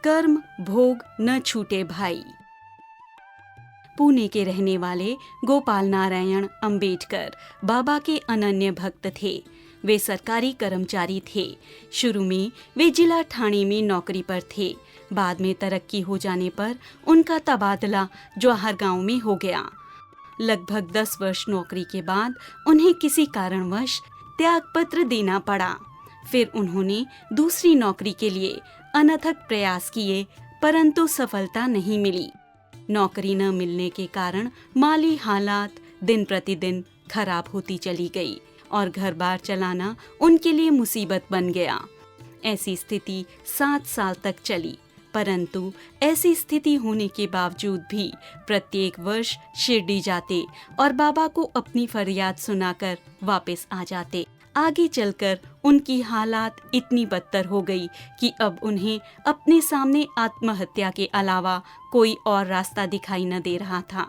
कर्म भोग न छूटे भाई। पुणे के रहने वाले गोपाल नारायण अंबेडकर बाबा के अनन्य भक्त थे। वे सरकारी कर्मचारी थे। शुरू में वे जिला ठाणे में नौकरी पर थे। बाद में तरक्की हो जाने पर उनका तबादला जवाहर गांव में हो गया। लगभग 10 वर्ष नौकरी के बाद उन्हें किसी कारणवश त्यागपत्र देना पड़ा। फिर उन्होंने दूसरी नौकरी के लिए अनथक प्रयास किए, परंतु सफलता नहीं मिली। नौकरी न मिलने के कारण माली हालात दिन प्रतिदिन खराब होती चली गई और घर-बार चलाना उनके लिए मुसीबत बन गया। ऐसी स्थिति 7 साल तक चली, परंतु ऐसी स्थिति होने के बावजूद भी प्रत्येक वर्ष शिरडी जाते और बाबा को अपनी फरियाद सुनाकर वापस आ जाते। आगे चलकर उनकी हालात इतनी बदतर हो गई कि अब उन्हें अपने सामने आत्महत्या के अलावा कोई और रास्ता दिखाई न दे रहा था।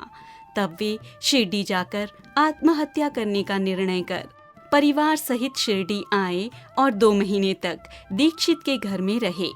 तब वे शिरडी जाकर आत्महत्या करने का निर्णय कर परिवार सहित शिरडी आए और 2 महीने तक दीक्षित के घर में रहे।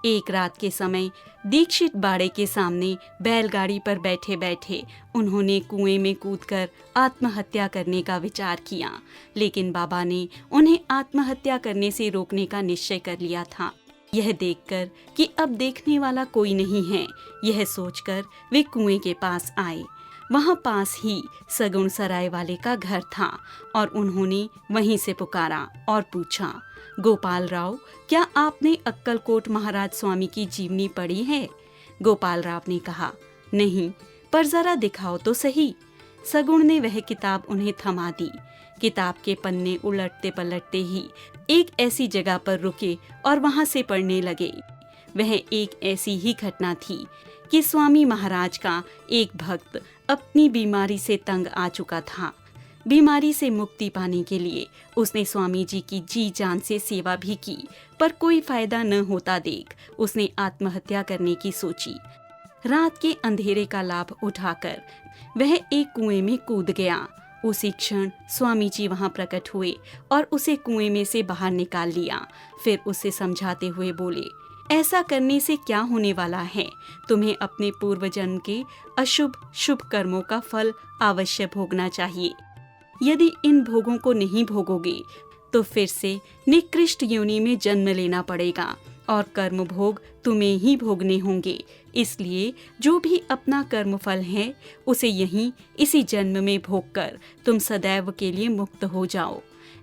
एक रात के समय दीक्षित बाड़े के सामने बैलगाड़ी पर बैठे बैठे उन्होंने कुएं में कूदकर आत्महत्या करने का विचार किया, लेकिन बाबा ने उन्हें आत्महत्या करने से रोकने का निश्चय कर लिया था। यह देखकर कि अब देखने वाला कोई नहीं है, यह सोचकर वे कुएं के पास आए। वहां पास ही सगुण सराय वाले का घर था और उन्होंने वहीं से पुकारा और पूछा, गोपाल राव, क्या आपने अक्कलकोट महाराज स्वामी की जीवनी पढ़ी है? गोपाल राव ने कहा, नहीं, पर जरा दिखाओ तो सही। सगुण ने वह किताब उन्हें थमा दी। किताब के पन्ने उलटते पलटते ही एक ऐसी जगह पर रुके और वहां से पढ़ने लगे। वह एक ऐसी ही घटना थी कि स्वामी महाराज का एक भक्त अपनी बीमारी से तंग आ चुका था। बीमारी से मुक्ति पाने के लिए उसने स्वामी जी की जी जान से सेवा भी की, पर कोई फायदा न होता देख उसने आत्महत्या करने की सोची। रात के अंधेरे का लाभ उठाकर वह एक कुएं में कूद गया। उसी क्षण स्वामी जी वहां प्रकट हुए और उसे कुएं में से बाहर निकाल लिया। फिर उसे समझाते हुए बोले, ऐसा करने से क्या होने वाला है? तुम्हें अपने पूर्व जन्म के अशुभ शुभ कर्मों का फल अवश्य भोगना चाहिए। यदि इन भोगों को नहीं भोगोगे तो फिर से निकृष्ट योनि में जन्म लेना पड़ेगा और कर्म भोग तुम्हें ही भोगने होंगे। इसलिए जो भी अपना कर्म फल है उसे यहीं इसी जन्म में भोगकर तुम सदैव के लिए मुक्त हो जाओ।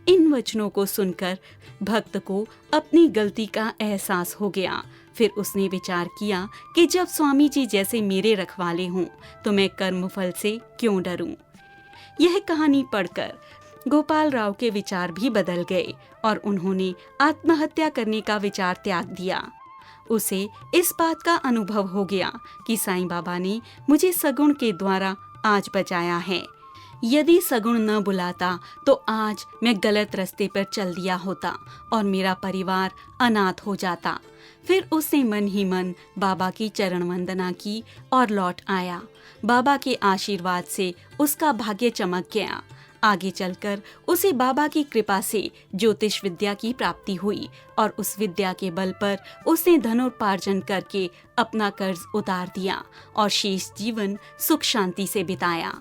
इन वचनों को सुनकर भक्त को अपनी गलती का एहसास हो गया। फिर उसने विचार किया कि जब स्वामी जी जैसे मेरे रखवाले हों तो मैं कर्म फल से क्यों डरूं। यह कहानी पढ़कर गोपाल राव के विचार भी बदल गए और उन्होंने आत्महत्या करने का विचार त्याग दिया। उसे इस बात का अनुभव हो गया कि साईं बाबा ने मुझे सगुण के द्वारा आज बचाया है। यदि सगुण न बुलाता तो आज मैं गलत रास्ते पर चल दिया होता और मेरा परिवार अनाथ हो जाता। फिर उसने मन ही मन बाबा की चरण वंदना की और लौट आया। बाबा के आशीर्वाद से उसका भाग्य चमक गया। आगे चलकर उसे बाबा की कृपा से ज्योतिष विद्या की प्राप्ति हुई और उस विद्या के बल पर उसने धनोपार्जन करके अपना कर्ज उतार दिया और शेष जीवन सुख शांति से बिताया।